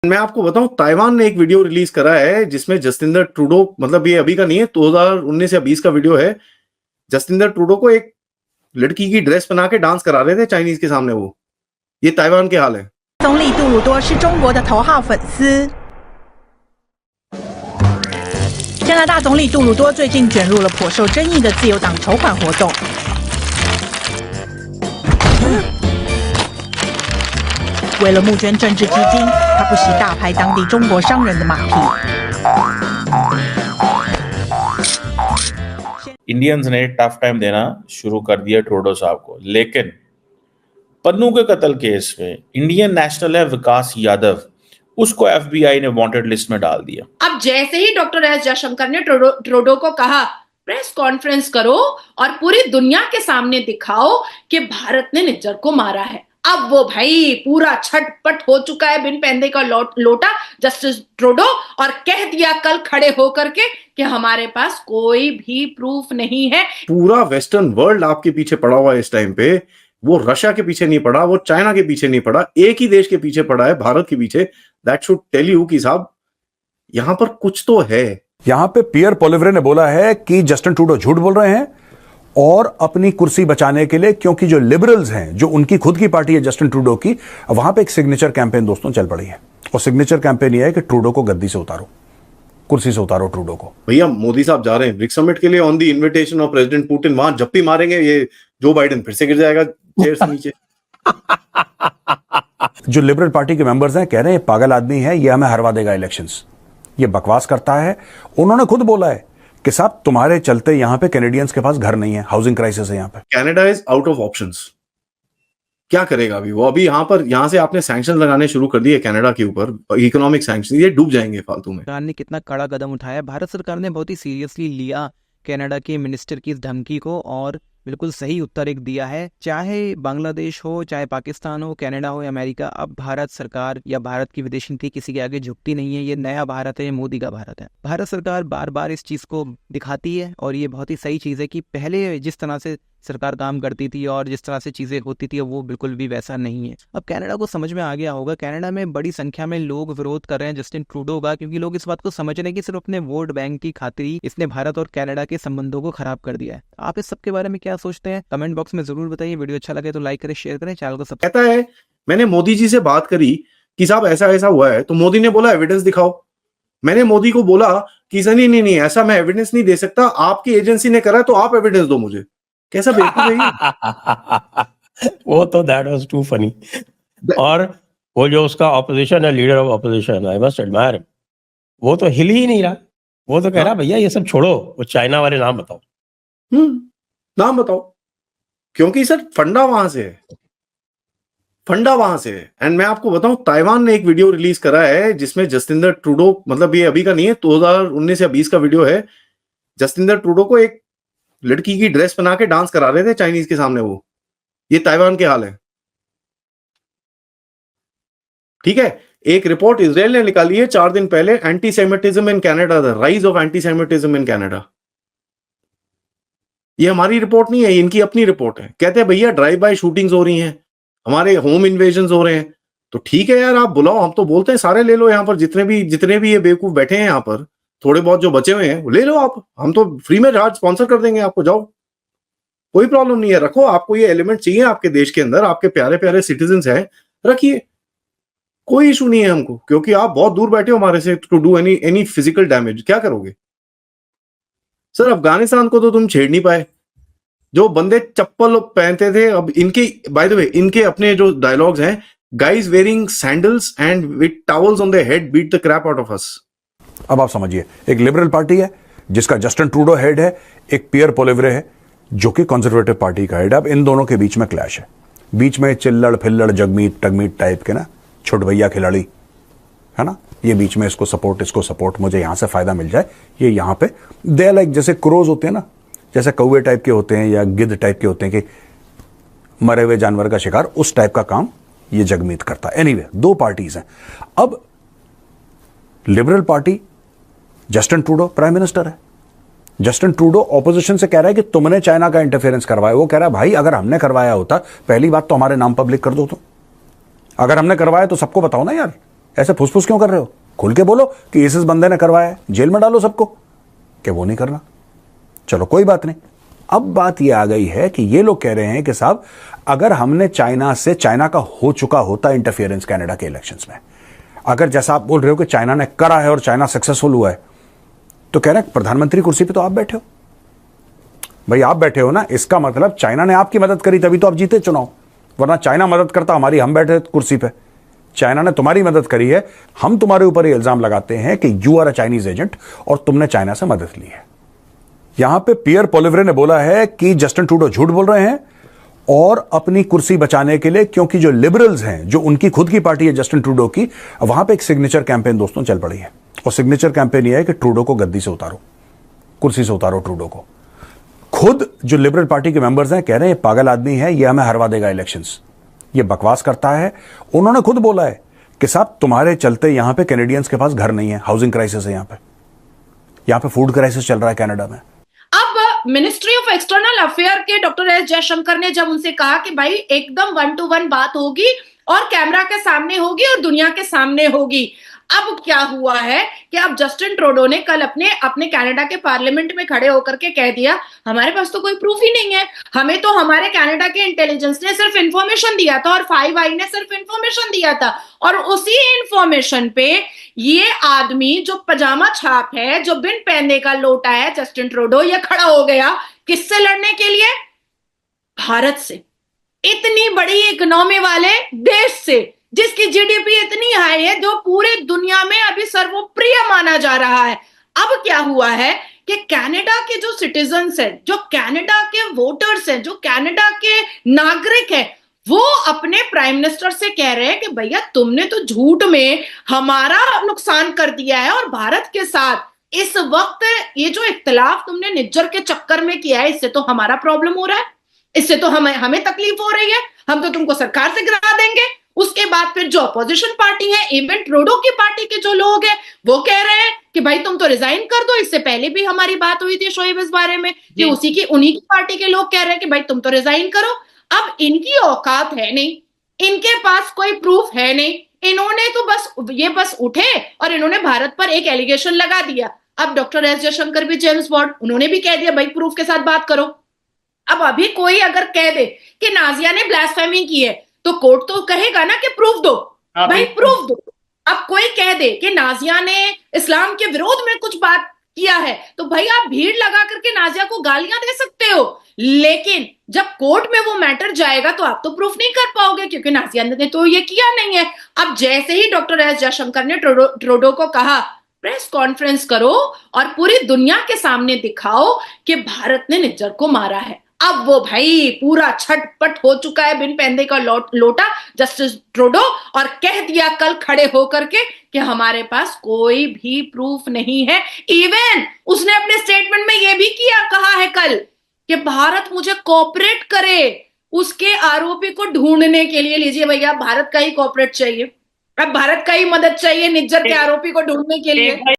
मैं आपको बताऊं, ताइवान ने एक वीडियो रिलीज करा है जिसमें जस्टिन ट्रूडो, मतलब ये अभी का नहीं है, 2019 या 20 का वीडियो है। जस्टिन ट्रूडो को एक लड़की की ड्रेस बना के डांस करा रहे थे चाइनीज के सामने। वो ये ताइवान के हाल है। 总理杜鲁多是中国的头号粉丝。加拿大总理杜鲁多最近卷入了颇受争议的自由党筹款活动。为了募捐政治基金，他不惜大拍当地中国商人的马屁。 इंडियंस ने टफ टाइम देना शुरू कर दिया ट्रूडो साहब को, लेकिन पन्नू के कत्ल केस में इंडियन नेशनल है विकास यादव, उसको एफबीआई ने वांटेड लिस्ट में डाल दिया। अब जैसे ही डॉक्टर एस जयशंकर ने ट्रूडो को कहा प्रेस कॉन्फ्रेंस करो और पूरी दुनिया के सामने दिखाओ कि भारत ने निज्जर को मारा है, अब वो भाई पूरा छटपट हो चुका है बिन पैंदे का लोटा जस्टिस ट्रूडो, और कह दिया कल खड़े होकर के कि हमारे पास कोई भी प्रूफ नहीं है। पूरा वेस्टर्न वर्ल्ड आपके पीछे पड़ा हुआ है इस टाइम पे। वो रशिया के पीछे नहीं पड़ा, वो चाइना के पीछे नहीं पड़ा, एक ही देश के पीछे पड़ा है, भारत के पीछे। दैट शुड टेल यू कि साहब यहां पर कुछ तो है। यहां पे पियर पोलिवरे ने बोला है कि जस्टिन ट्रूडो झूठ बोल रहे हैं और अपनी कुर्सी बचाने के लिए, क्योंकि जो लिबरल्स हैं, जो उनकी खुद की पार्टी है जस्टिन ट्रूडो की, वहां पे एक सिग्नेचर कैंपेन दोस्तों चल पड़ी है। और सिग्नेचर कैंपेन ये है कि ट्रूडो को गद्दी से उतारो, कुर्सी से उतारो ट्रूडो को। भैया मोदी साहब जा रहे हैं ब्रिक्स समिट के लिए on the invitation of president Putin. वहां जप्पी मारेंगे ये जो बाइडेन, फिर से गिर जाएगा चेयर से नीचे। जो लिबरल पार्टी के मेंबर्स हैं कह रहे हैं पागल आदमी है, ये हमें हरवा देगा इलेक्शंस, ये बकवास करता है। उन्होंने खुद बोला है कि साहब तुम्हारे चलते यहां पे कैनेडियंस के पास घर नहीं है, हाउसिंग क्राइसिस है यहां पे। Canada is out of options. क्या करेगा अभी वो? अभी यहां से आपने सैंक्शन लगाने शुरू कर दिए कनाडा के ऊपर, इकोनॉमिक सैंक्शन, ये डूब जाएंगे फालतू में। सरकार ने कितना कड़ा कदम उठाया, भारत सरकार ने बहुत ही सीरियसली लिया कनाडा के मिनिस्टर की इस धमकी को और बिल्कुल सही उत्तर एक दिया है। चाहे बांग्लादेश हो, चाहे पाकिस्तान हो, कनाडा हो या अमेरिका, अब भारत सरकार या भारत की विदेश नीति किसी के आगे झुकती नहीं है। ये नया भारत है, ये मोदी का भारत है। भारत सरकार बार बार इस चीज को दिखाती है और ये बहुत ही सही चीज है कि पहले जिस तरह से सरकार काम करती थी और जिस तरह से चीजें होती थी वो बिल्कुल भी वैसा नहीं है। अब कनाडा को समझ में आ गया होगा, कनाडा में बड़ी संख्या में लोग विरोध कर रहे हैं जस्टिन ट्रूडो का, क्योंकि लोग इस बात को समझ रहे हैं कि सिर्फ अपने वोट बैंक की खातिर ही इसने भारत और कनाडा के संबंधों को खराब कर दिया है। आप इस सब के बारे में क्या सोचते हैं? कमेंट बॉक्स में जरूर बताइए। वीडियो अच्छा लगे तो लाइक करें, शेयर करें, चैनल को सब्सक्राइब। कहता है मैंने मोदी जी से बात करी कि साहब ऐसा ऐसा हुआ है, तो मोदी ने बोला एविडेंस दिखाओ। मैंने मोदी को बोला कि सर नहीं ऐसा मैं एविडेंस नहीं दे सकता, आपकी एजेंसी ने करा तो आप एविडेंस दो मुझे। कैसा बेवकूफ है ये? वो तो दैट वाज टू फनी। और वो जो उसका ऑपोजिशन है, leader of opposition, I must admire, वो तो हिल ही नहीं रहा। वो तो कह रहा भैया ये सब छोड़ो, वो चाइना वाले नाम बताओ। नाम बताओ, क्योंकि सर फंडा वहां से है, फंडा वहां से है। एंड मैं आपको बताऊं, ताइवान ने एक वीडियो रिलीज करा है जिसमें जस्टिन ट्रूडो, मतलब ये अभी का नहीं है, 2019 या 20 का वीडियो है। जस्टिन ट्रूडो को एक लड़की की ड्रेस बना के डांस करा रहे थे चाइनीज के सामने। वो ये ताइवान के हाल है। ठीक है, एक रिपोर्ट इजराइल ने निकाली है 4 दिन पहले, antisemitism in Canada, the rise of antisemitism in Canada. ये हमारी रिपोर्ट नहीं है, इनकी अपनी रिपोर्ट है। कहते हैं भैया ड्राइव बाय शूटिंग्स हो रही हैं, हमारे होम इन्वेजन हो रहे हैं। तो ठीक है यार, आप बुलाओ, हम तो बोलते हैं सारे ले लो, यहां पर जितने भी ये बेवकूफ बैठे हैं यहां पर, थोड़े बहुत जो बचे हुए हैं वो ले लो आप, हम तो फ्री में जहाज स्पॉन्सर कर देंगे आपको, जाओ, कोई प्रॉब्लम नहीं है। रखो, आपको ये एलिमेंट चाहिए आपके देश के अंदर, आपके प्यारे प्यारे सिटीजन्स हैं, रखिए, कोई इशू नहीं है हमको, क्योंकि आप बहुत दूर बैठे हो हमारे से to do any physical damage. क्या करोगे सर? अफगानिस्तान को तो तुम छेड़ नहीं पाए। जो बंदे चप्पल पहनते थे, अब इनके, बाय द वे, इनके अपने जो डायलॉग्स हैं, guys wearing sandals and with towels on their head beat the crap out of us. अब आप समझिए, एक लिबरल पार्टी है जिसका जस्टिन ट्रूडो हेड है, एक पियर पोलिवरे है जो कि कंजर्वेटिव पार्टी का हेड है। अब इन दोनों के बीच में क्लैश है, बीच में चिल्लड़ फिल्लड़ जगमीत टगमीत टाइप के ना, छोट भैया खिलाड़ी है ना, ये बीच में इसको सपोर्ट, मुझे यहां से फायदा मिल जाए, ये यहां पे दे लाइक, जैसे क्रोज होते हैं ना, जैसे कौवे टाइप के होते हैं या गिद्ध टाइप के होते हैं कि मरे हुए जानवर का शिकार, उस टाइप का काम ये जगमीत करता है। एनीवे, दो पार्टीज हैं। अब liberal party, Justin Trudeau prime minister है, जस्टिन ट्रूडो ऑपोजिशन से कह रहा है कि तुमने चाइना का इंटरफेरेंस करवाया। वो कह रहा है भाई अगर हमने करवाया होता, पहली बात तो हमारे नाम पब्लिक कर दो, तो अगर हमने करवाया तो सबको बताओ ना यार, ऐसे फुसफुस क्यों कर रहे हो? खुल के बोलो कि इस बंदे ने करवाया है, जेल में डालो सबको। क्या वो नहीं करना? चलो कोई बात नहीं। अब बात ये आ गई है कि ये लोग कह रहे हैं कि साहब अगर हमने चाइना का हो चुका होता इंटरफियरेंस कनाडा के इलेक्शंस में, अगर जैसा आप बोल रहे हो कि चाइना ने करा है और चाइना सक्सेसफुल हुआ है, तो कह रहे हैं प्रधानमंत्री कुर्सी पे तो आप बैठे हो। भाई आप बैठे हो ना, इसका मतलब चाइना ने आपकी मदद करी तभी तो आप जीते चुनाव, वरना चाइना मदद करता हमारी, हम बैठे कुर्सी पे। चाइना ने तुम्हारी मदद करी है, हम तुम्हारे ऊपर ये इल्जाम लगाते हैं कि you are a Chinese agent और तुमने चाइना से मदद ली है। यहां पे पियर पोलिवरे ने बोला है कि जस्टिन ट्रूडो झूठ बोल रहे हैं और अपनी कुर्सी बचाने के लिए, क्योंकि जो लिबरल्स हैं, जो उनकी खुद की पार्टी है जस्टिन ट्रूडो की, वहां पे एक सिग्नेचर कैंपेन दोस्तों चल पड़ी है। और सिग्नेचर कैंपेन यह है कि ट्रूडो को गद्दी से उतारो, कुर्सी से उतारो ट्रूडो को। खुद जो लिबरल पार्टी के मेंबर्स हैं कह रहे हैं ये पागल आदमी है, ये हमें हरवा देगा इलेक्शंस, ये बकवास करता है। उन्होंने खुद बोला है कि साहब तुम्हारे चलते यहां पे कैनेडियंस के पास घर नहीं है, हाउसिंग क्राइसिस है, यहां पे फूड क्राइसिस चल रहा है कनाडा में। अब मिनिस्ट्री ऑफ एक्सटर्नल अफेयर के डॉक्टर एस जयशंकर ने जब उनसे कहा कि भाई एकदम 1 to 1 बात होगी और कैमरा के सामने होगी और दुनिया के सामने होगी, अब क्या हुआ है कि अब जस्टिन ट्रूडो ने कल अपने कनाडा के पार्लियामेंट में खड़े होकर के कह दिया हमारे पास तो कोई प्रूफ ही नहीं है, हमें तो हमारे कनाडा के इंटेलिजेंस ने सिर्फ इंफॉर्मेशन दिया था और 5i ने सिर्फ इंफॉर्मेशन दिया था, और उसी इंफॉर्मेशन पे ये आदमी जो पजामा छाप है, जो बिन पहनने का लोटा है, जस्टिन ट्रूडो, ये खड़ा हो गया किससे लड़ने के लिए? भारत से, इतनी बड़ी इकोनॉमी वाले देश से, जिसकी जीडीपी इतनी हाई है, जो पूरे दुनिया में अभी सर्वप्रिय माना जा रहा है। अब क्या हुआ है कि कनाडा के जो सिटीजन्स हैं, जो कनाडा के वोटर्स हैं, जो कनाडा के नागरिक हैं, वो अपने प्राइम मिनिस्टर से कह रहे हैं कि भैया तुमने तो झूठ में हमारा नुकसान कर दिया है और भारत के साथ इस वक्त ये जो इख्तिलाफ तुमने निज्जर के चक्कर में किया है, इससे तो हमारा प्रॉब्लम हो रहा है, इससे तो हमें तकलीफ हो रही है, हम तो तुमको सरकार से गिरा देंगे। उसके बाद फिर जो अपोजिशन पार्टी है, इवन ट्रूडो की पार्टी के जो लोग हैं, वो कह रहे हैं कि भाई तुम तो रिजाइन कर दो। इससे पहले भी हमारी बात हुई थी शोएब इस बारे में कि उन्हीं की पार्टी के लोग कह रहे हैं कि भाई तुम तो रिजाइन करो। अब इनकी औकात है नहीं, इनके पास कोई प्रूफ है नहीं, इन्होंने तो बस उठे और इन्होंने भारत पर एक एलिगेशन लगा दिया। अब डॉक्टर एस जयशंकर भी, जेम्स बॉन्ड, उन्होंने भी कह दिया भाई प्रूफ के साथ बात करो। अब अभी कोई अगर कह दे कि नाजिया ने ब्लास्फेमी की है तो कोर्ट तो कहेगा ना कि प्रूफ दो, भाई प्रूफ दो। अब कोई कह दे कि नाजिया ने इस्लाम के विरोध में कुछ बात किया है तो भाई आप भीड़ लगा करके नाजिया को गालियां दे सकते हो, लेकिन जब कोर्ट में वो मैटर जाएगा तो आप तो प्रूफ नहीं कर पाओगे क्योंकि नाजिया ने तो ये किया नहीं है। अब जैसे ही डॉक्टर एस जयशंकर ने ट्रूडो को कहा प्रेस कॉन्फ्रेंस करो और पूरी दुनिया के सामने दिखाओ कि भारत ने निज्जर को मारा है, अब वो भाई पूरा छटपट हो चुका है बिन पहनने का लोटा जस्टिस ट्रूडो, और कह दिया कल खड़े होकर के कि हमारे पास कोई भी प्रूफ नहीं है। इवन उसने अपने स्टेटमेंट में यह भी कहा है कल कि भारत मुझे कोऑपरेट करे उसके आरोपी को ढूंढने के लिए। लीजिए भैया, भारत का ही कोऑपरेट चाहिए, अब भारत का ही मदद चाहिए निज्जर के आरोपी को ढूंढने के लिए।